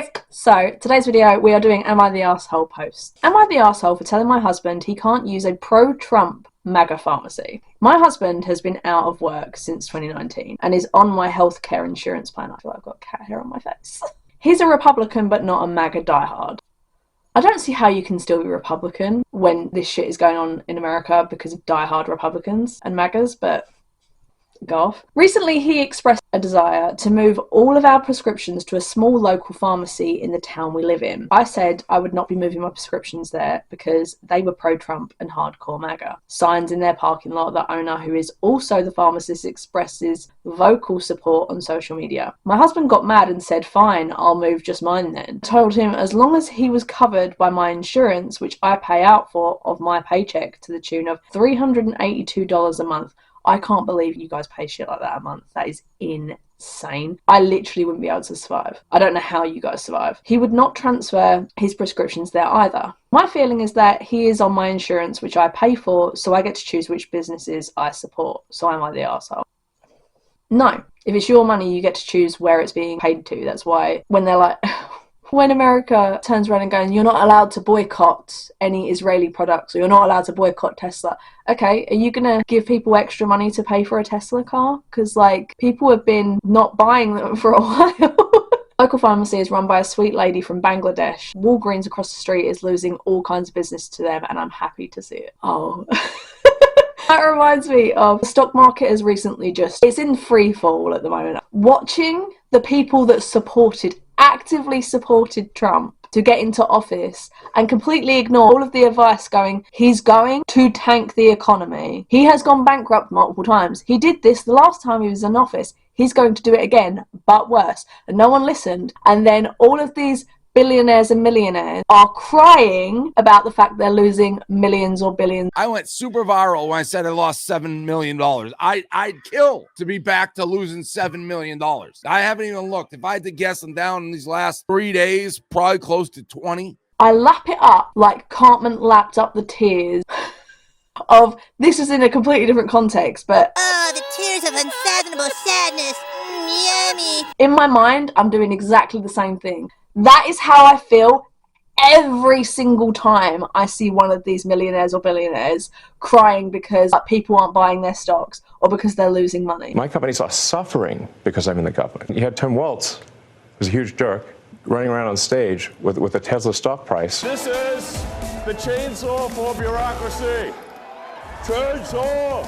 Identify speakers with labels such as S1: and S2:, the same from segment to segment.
S1: guys! So, today's video, we are doing Am I the Arsehole post. Am I the arsehole for telling my husband he can't use a pro-Trump MAGA pharmacy? My husband has been out of work since 2019 and is on my healthcare insurance plan. I feel like I've got cat hair on my face. He's a Republican but not a MAGA diehard. I don't see how you can still be Republican when this shit is going on in America because of diehard Republicans and MAGAs, but go off. Recently, he expressed a desire to move all of our prescriptions to a small local pharmacy in the town we live in. I said I would not be moving my prescriptions there because they were pro-Trump and hardcore MAGA. Signs in their parking lot, the owner, who is also the pharmacist, expresses vocal support on social media. My husband got mad and said, fine, I'll move just mine then. I told him as long as he was covered by my insurance, which I pay out for of my paycheck to the tune of $382 a month. I can't believe you guys pay shit like that a month. That is insane. I literally wouldn't be able to survive. I don't know how you guys survive. He would not transfer his prescriptions there either. My feeling is that he is on my insurance, which I pay for, so I get to choose which businesses I support. So am I the arsehole? No. If it's your money, you get to choose where it's being paid to. That's why when they're like... When America turns around and going, you're not allowed to boycott any Israeli products, or you're not allowed to boycott Tesla. Okay, are you going to give people extra money to pay for a Tesla car? Because, like, people have been not buying them for a while. Local pharmacy is run by a sweet lady from Bangladesh. Walgreens across the street is losing all kinds of business to them, and I'm happy to see it. Oh... That reminds me of the stock market has recently it's in free fall at the moment. Watching the people that actively supported Trump to get into office and completely ignore all of the advice going, he's going to tank the economy. He has gone bankrupt multiple times. He did this the last time he was in office. He's going to do it again, but worse. And no one listened. And then all of these billionaires and millionaires are crying about the fact they're losing millions or billions.
S2: I went super viral when I said I lost $7 million. I'd kill to be back to losing $7 million. I haven't even looked. If I had to guess, I'm down in these last 3 days, probably close to 20.
S1: I lap it up like Cartman lapped up the tears of, this is in a completely different context, but...
S3: Oh, the tears of unfathomable sadness. Yummy.
S1: In my mind, I'm doing exactly the same thing. That is how I feel every single time I see one of these millionaires or billionaires crying because people aren't buying their stocks or because they're losing money.
S4: My companies are suffering because I'm in the government. You had Tim Waltz, who's a huge jerk, running around on stage with a Tesla stock price.
S5: This is the chainsaw for bureaucracy. Chainsaw!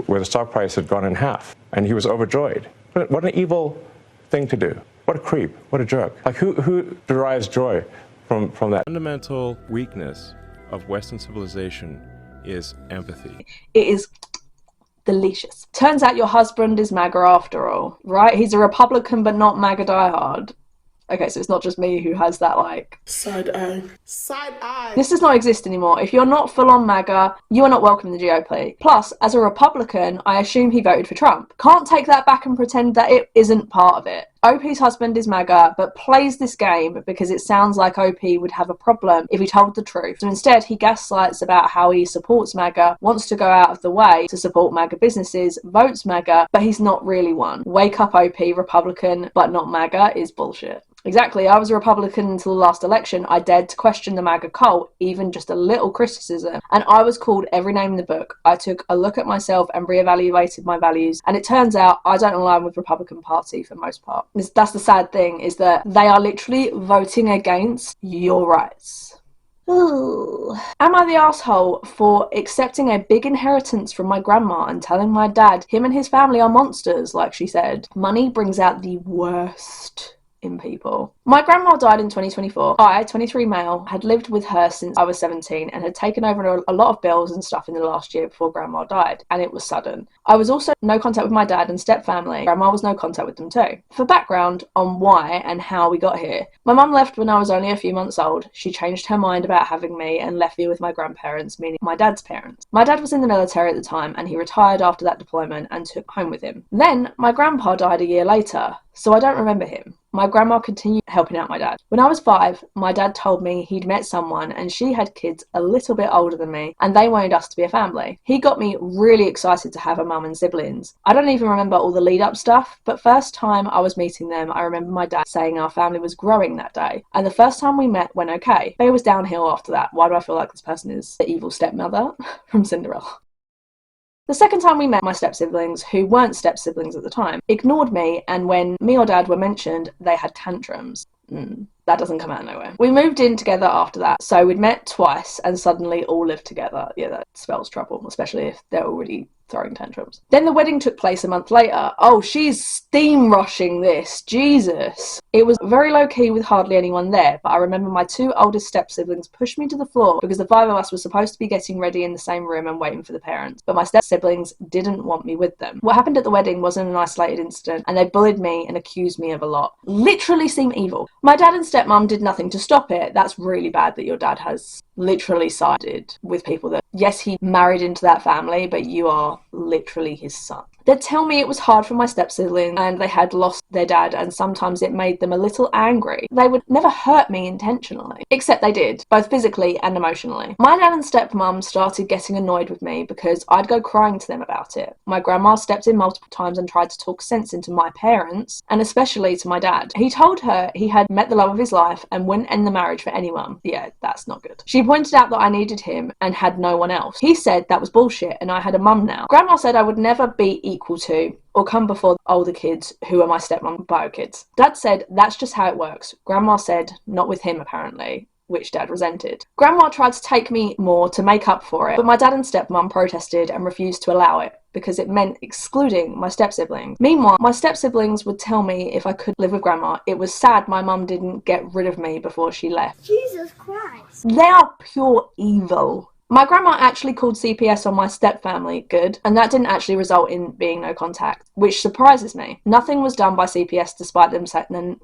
S4: Where the stock price had gone in half, and he was overjoyed. What an evil thing to do. What a creep. What a jerk. Like, who derives joy from that?
S6: Fundamental weakness of Western civilization is empathy.
S1: It is delicious. Turns out your husband is MAGA after all, right? He's a Republican but not MAGA diehard. Okay, so it's not just me who has that, like...
S7: Side eye. Side eye.
S1: This does not exist anymore. If you're not full-on MAGA, you are not welcome in the GOP. Plus, as a Republican, I assume he voted for Trump. Can't take that back and pretend that it isn't part of it. OP's husband is MAGA, but plays this game because it sounds like OP would have a problem if he told the truth. So instead, he gaslights about how he supports MAGA, wants to go out of the way to support MAGA businesses, votes MAGA, but he's not really one. Wake up, OP, Republican, but not MAGA is bullshit. Exactly, I was a Republican until the last election. I dared to question the MAGA cult, even just a little criticism, and I was called every name in the book. I took a look at myself and reevaluated my values, and it turns out I don't align with the Republican Party for the most part. That's the sad thing, is that they are literally voting against your rights. Ooh. Am I the arsehole for accepting a big inheritance from my grandma and telling my dad him and his family are monsters, like she said? Money brings out the worst in people. My grandma died in 2024. I, 23 male, had lived with her since I was 17 and had taken over a lot of bills and stuff in the last year before grandma died, and it was sudden. I was also no contact with my dad and step family. Grandma was no contact with them too. For background on why and how we got here, my mum left when I was only a few months old. She changed her mind about having me and left me with my grandparents, meaning my dad's parents. My dad was in the military at the time and he retired after that deployment and took home with him. Then my grandpa died a year later, so I don't remember him. My grandma continued helping out my dad. When I was 5, my dad told me he'd met someone and she had kids a little bit older than me and they wanted us to be a family. He got me really excited to have a mum and siblings. I don't even remember all the lead up stuff, but first time I was meeting them, I remember my dad saying our family was growing that day. And the first time we met went okay. But it was downhill after that. Why do I feel like this person is the evil stepmother from Cinderella? The second time we met, my step-siblings, who weren't step-siblings at the time, ignored me, and when me or dad were mentioned, they had tantrums. That doesn't come out of nowhere. We moved in together after that, so we'd met twice and suddenly all lived together. Yeah, that spells trouble, especially if they're already throwing tantrums. Then the wedding took place a month later. Oh, she's steam rushing this. Jesus. It was very low-key with hardly anyone there, but I remember my 2 oldest step-siblings pushed me to the floor because the 5 of us were supposed to be getting ready in the same room and waiting for the parents, but my step-siblings didn't want me with them. What happened at the wedding wasn't an isolated incident, and they bullied me and accused me of a lot. Literally seem evil. My dad and stepmom did nothing to stop it. That's really bad that your dad has literally sided with people that, yes, he married into that family, but you are literally his son. They'd tell me it was hard for my step-siblings and they had lost their dad and sometimes it made them a little angry. They would never hurt me intentionally, except they did, both physically and emotionally. My dad and stepmom started getting annoyed with me because I'd go crying to them about it. My grandma stepped in multiple times and tried to talk sense into my parents, and especially to my dad. He told her he had met the love of his life and wouldn't end the marriage for anyone. Yeah, that's not good. She pointed out that I needed him and had no one else. He said that was bullshit and I had a mum now. Grandma said I would never be equal to or come before older kids who are my stepmom bio kids. Dad said that's just how it works. Grandma said not with him apparently, which Dad resented. Grandma tried to take me more to make up for it, but my dad and stepmom protested and refused to allow it because it meant excluding my step-siblings. Meanwhile, my step-siblings would tell me if I could live with Grandma. It was sad my mum didn't get rid of me before she left.
S3: Jesus Christ.
S1: They are pure evil. My grandma actually called CPS on my step-family, good, and that didn't actually result in being no contact, which surprises me. Nothing was done by CPS despite them saying,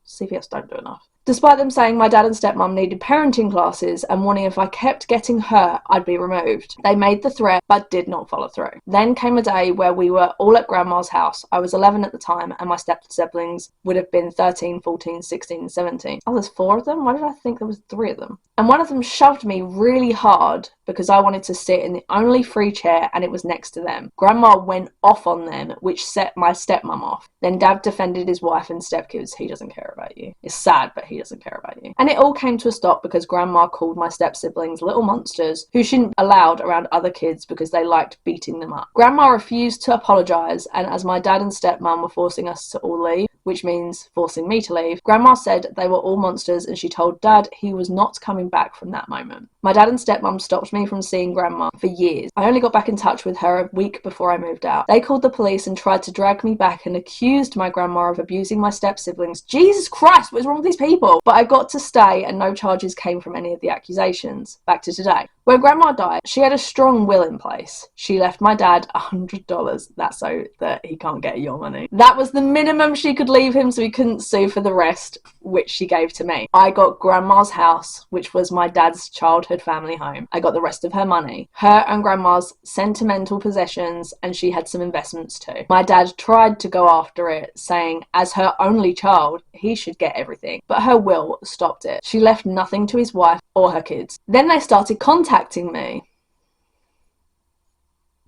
S1: CPS don't do enough. Despite them saying my dad and stepmom needed parenting classes and warning if I kept getting hurt, I'd be removed. They made the threat, but did not follow through. Then came a day where we were all at Grandma's house. I was 11 at the time, and my step-siblings would have been 13, 14, 16, and 17. Oh, there's 4 of them? Why did I think there was 3 of them? And one of them shoved me really hard because I wanted to sit in the only free chair and it was next to them. Grandma went off on them, which set my stepmom off. Then Dad defended his wife and stepkids. He doesn't care about you. It's sad, but he doesn't care about you. And it all came to a stop because Grandma called my step-siblings little monsters who shouldn't be allowed around other kids because they liked beating them up. Grandma refused to apologise, and as my dad and stepmom were forcing us to all leave, which means forcing me to leave, Grandma said they were all monsters and she told Dad he was not coming back from that moment. My dad and stepmom stopped me from seeing Grandma for years. I only got back in touch with her a week before I moved out. They called the police and tried to drag me back and accused my grandma of abusing my step-siblings. Jesus Christ, what is wrong with these people? But I got to stay and no charges came from any of the accusations. Back to today. When Grandma died, she had a strong will in place. She left my dad $100. That's so that he can't get your money. That was the minimum she could leave him so he couldn't sue for the rest, which she gave to me. I got Grandma's house, which was my dad's childhood family home. I got the rest of her money, her and Grandma's sentimental possessions, and she had some investments too. My dad tried to go after it, saying as her only child, he should get everything, but her will stopped it. She left nothing to his wife or her kids. Then they started contacting me.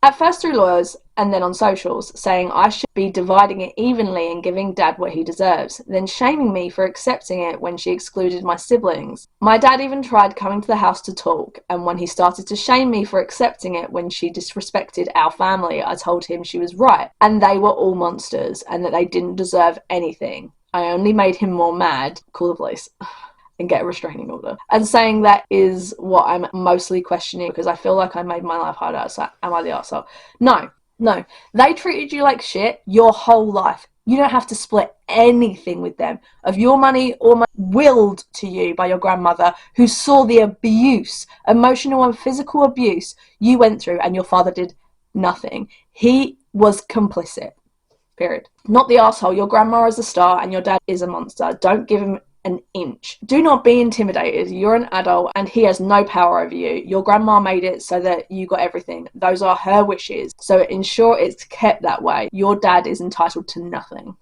S1: At first through lawyers and then on socials, saying I should be dividing it evenly and giving Dad what he deserves, then shaming me for accepting it when she excluded my siblings. My dad even tried coming to the house to talk, and when he started to shame me for accepting it when she disrespected our family, I told him she was right, and they were all monsters, and that they didn't deserve anything. I only made him more mad. Call the police. And get a restraining order. And saying that is what I'm mostly questioning because I feel like I made my life harder, so am I the arsehole? No. They treated you like shit your whole life. You don't have to split anything with them of your money or willed to you by your grandmother who saw the abuse, emotional and physical abuse you went through, and your father did nothing. He was complicit. Period. Not the arsehole. Your grandma is a star and your dad is a monster. Don't give him an inch. Do not be intimidated. You're an adult and he has no power over you. Your grandma made it so that you got everything. Those are her wishes. So ensure it's kept that way. Your dad is entitled to nothing.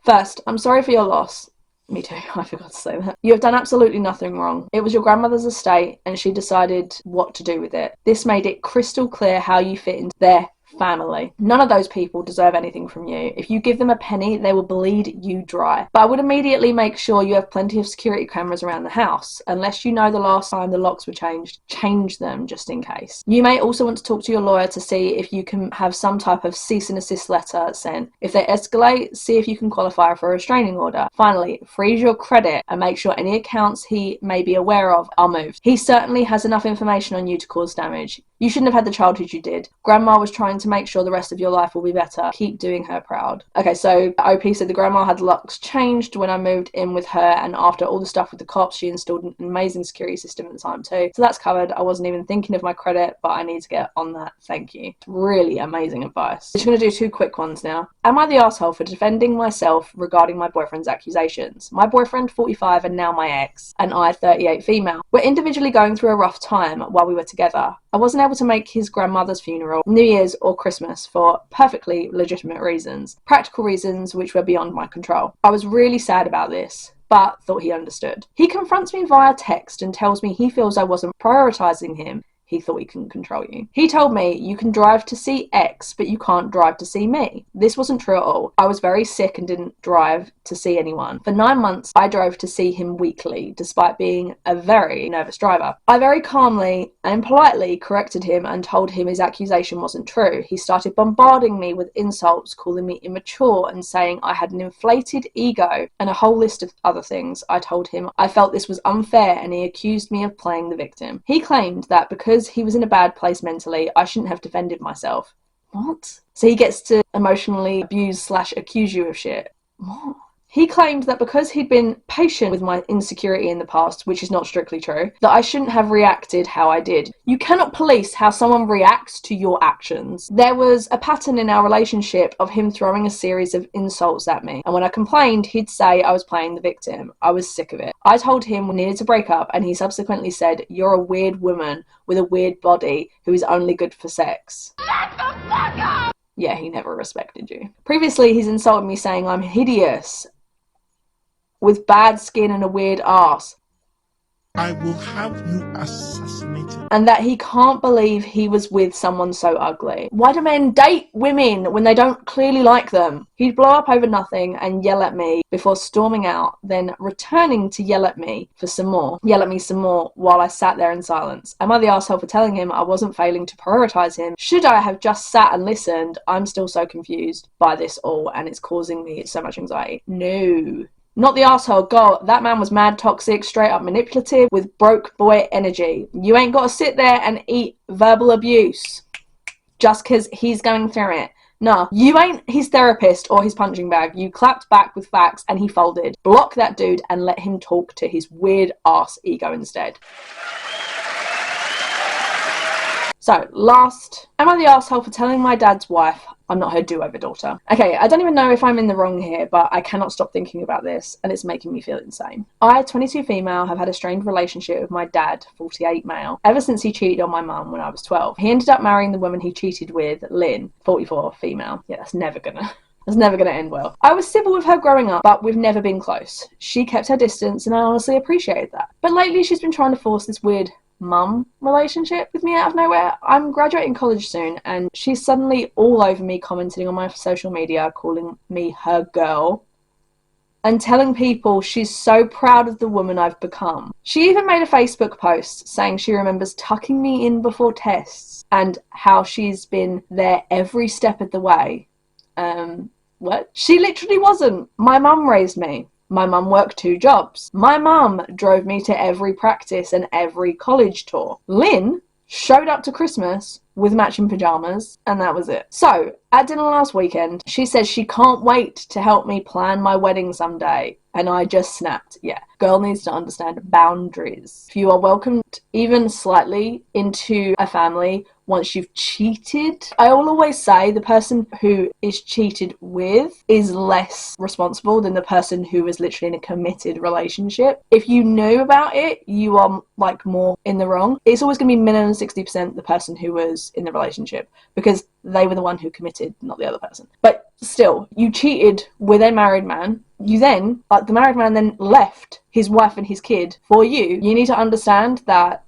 S1: First, I'm sorry for your loss. Me too, I forgot to say that. You have done absolutely nothing wrong. It was your grandmother's estate and she decided what to do with it. This made it crystal clear how you fit into their family. None of those people deserve anything from you. If you give them a penny, they will bleed you dry. But I would immediately make sure you have plenty of security cameras around the house. Unless you know the last time the locks were changed, change them just in case. You may also want to talk to your lawyer to see if you can have some type of cease and assist letter sent. If they escalate, see if you can qualify for a restraining order. Finally, freeze your credit and make sure any accounts he may be aware of are moved. He certainly has enough information on you to cause damage. You shouldn't have had the childhood you did. Grandma was trying to make sure the rest of your life will be better. Keep doing her proud. Okay, so OP said the grandma had the locks changed when I moved in with her, and after all the stuff with the cops, she installed an amazing security system at the time too. So that's covered. I wasn't even thinking of my credit, but I need to get on that. Thank you. Really amazing advice. I'm just going to do 2 quick ones now. Am I the asshole for defending myself regarding my boyfriend's accusations? My boyfriend, 45, and now my ex, and I, 38, female, were individually going through a rough time while we were together. I wasn't able to make his grandmother's funeral, New Year's or Christmas for perfectly legitimate reasons, practical reasons which were beyond my control. I was really sad about this, but thought he understood. He confronts me via text and tells me he feels I wasn't prioritizing him. He thought he couldn't control you. He told me, you can drive to see X, but you can't drive to see me. This wasn't true at all. I was very sick and didn't drive to see anyone. For 9 months, I drove to see him weekly, despite being a very nervous driver. I very calmly and politely corrected him and told him his accusation wasn't true. He started bombarding me with insults, calling me immature and saying I had an inflated ego and a whole list of other things. I told him I felt this was unfair and he accused me of playing the victim. He claimed that because he was in a bad place mentally, I shouldn't have defended myself. What? So he gets to emotionally abuse / accuse you of shit. What? He claimed that because he'd been patient with my insecurity in the past, which is not strictly true, that I shouldn't have reacted how I did. You cannot police how someone reacts to your actions. There was a pattern in our relationship of him throwing a series of insults at me, and when I complained, he'd say I was playing the victim. I was sick of it. I told him we needed to break up, and he subsequently said, "You're a weird woman with a weird body who is only good for sex." Shut the fuck up! Yeah, he never respected you. Previously, he's insulted me saying I'm hideous, with bad skin and a weird ass.
S7: I will have you assassinated.
S1: And that he can't believe he was with someone so ugly. Why do men date women when they don't clearly like them? He'd blow up over nothing and yell at me before storming out, then returning to yell at me some more while I sat there in silence. Am I the asshole for telling him I wasn't failing to prioritize him? Should I have just sat and listened? I'm still so confused by this all and it's causing me so much anxiety. No. Not the asshole. God, that man was mad toxic, straight up manipulative, with broke boy energy. You ain't got to sit there and eat verbal abuse just because he's going through it. No, you ain't his therapist or his punching bag. You clapped back with facts and he folded. Block that dude and let him talk to his weird ass ego instead. So, last, am I the asshole for telling my dad's wife I'm not her do-over daughter? Okay, I don't even know if I'm in the wrong here, but I cannot stop thinking about this, and it's making me feel insane. I, 22 female, have had a strained relationship with my dad, 48 male, ever since he cheated on my mum when I was 12. He ended up marrying the woman he cheated with, Lynn, 44 female. Yeah, that's never gonna end well. I was civil with her growing up, but we've never been close. She kept her distance, and I honestly appreciated that. But lately, she's been trying to force this weird mum relationship with me out of nowhere. I'm graduating college soon, and she's suddenly all over me, commenting on my social media, calling me her girl, and telling people she's so proud of the woman I've become. She even made a Facebook post saying she remembers tucking me in before tests, and how she's been there every step of the way. What? She literally wasn't. My mum raised me. My mum worked 2 jobs. My mum drove me to every practice and every college tour. Lynn showed up to Christmas with matching pajamas, and that was it. So, at dinner last weekend, she says she can't wait to help me plan my wedding someday. And I just snapped. Yeah, girl needs to understand boundaries. If you are welcomed even slightly into a family once you've cheated, I will always say the person who is cheated with is less responsible than the person who is literally in a committed relationship. If you knew about it, you are more in the wrong. It's always going to be minimum 60% the person who was in the relationship, because they were the one who committed, not the other person. But still, you cheated with a married man. You then, like, the married man then left his wife and his kid for you. You need to understand that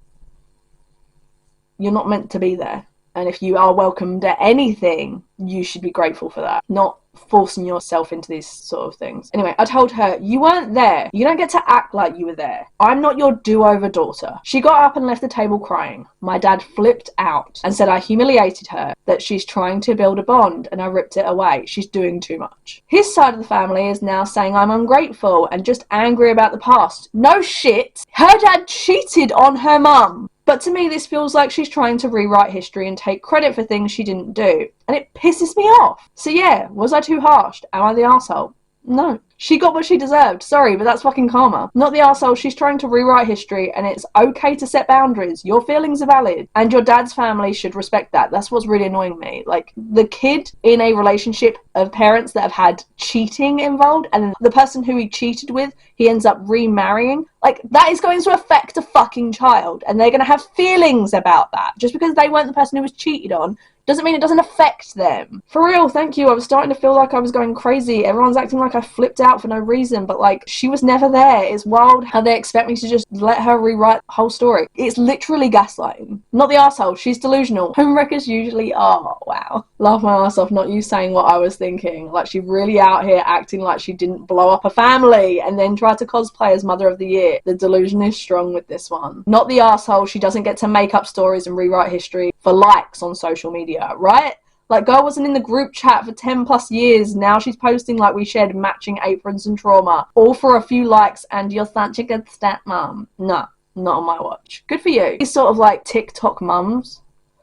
S1: you're not meant to be there. And if you are welcomed at anything, you should be grateful for that, not forcing yourself into these sort of things. Anyway, I told her, you weren't there. You don't get to act like you were there. I'm not your do-over daughter. She got up and left the table crying. My dad flipped out and said I humiliated her, that she's trying to build a bond, and I ripped it away. She's doing too much. His side of the family is now saying I'm ungrateful and just angry about the past. No shit. Her dad cheated on her mum. But to me, this feels like she's trying to rewrite history and take credit for things she didn't do. And it pisses me off. So yeah, was I too harsh? Am I the arsehole? No. She got what she deserved. Sorry, but that's fucking karma. Not the arsehole. She's trying to rewrite history, and it's okay to set boundaries. Your feelings are valid. And your dad's family should respect that. That's what's really annoying me. Like, the kid in a relationship of parents that have had cheating involved, and the person who he cheated with, he ends up remarrying. Like, that is going to affect a fucking child, and they're going to have feelings about that. Just because they weren't the person who was cheated on doesn't mean it doesn't affect them. For real, thank you. I was starting to feel like I was going crazy. Everyone's acting like I flipped out for no reason, but like, she was never there. It's wild how they expect me to just let her rewrite the whole story. It's literally gaslighting. Not the arsehole, she's delusional. Homewreckers usually are. Wow. Laugh my ass off, not you saying what I was thinking. Like, she really out here acting like she didn't blow up a family and then try to cosplay as Mother of the Year. The delusion is strong with this one. Not the arsehole, she doesn't get to make up stories and rewrite history for likes on social media. Right? Like, girl wasn't in the group chat for 10 plus years. Now she's posting like we shared matching aprons and trauma, all for a few likes, and you're such a good stepmom. No, not on my watch. Good for you. These sort of like TikTok mums,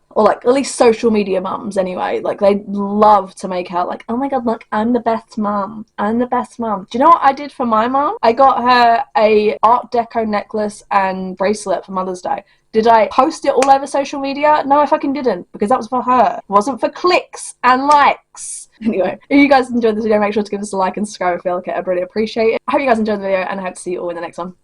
S1: or like at least social media mums anyway, like they love to make out like, oh my god, look, I'm the best mum. I'm the best mum. Do you know what I did for my mum? I got her a Art Deco necklace and bracelet for Mother's Day. Did I post it all over social media? No, I fucking didn't, because that was for her. It wasn't for clicks and likes. Anyway, if you guys enjoyed this video, make sure to give us a like and subscribe if you like it. I really appreciate it. I hope you guys enjoyed the video, and I hope to see you all in the next one.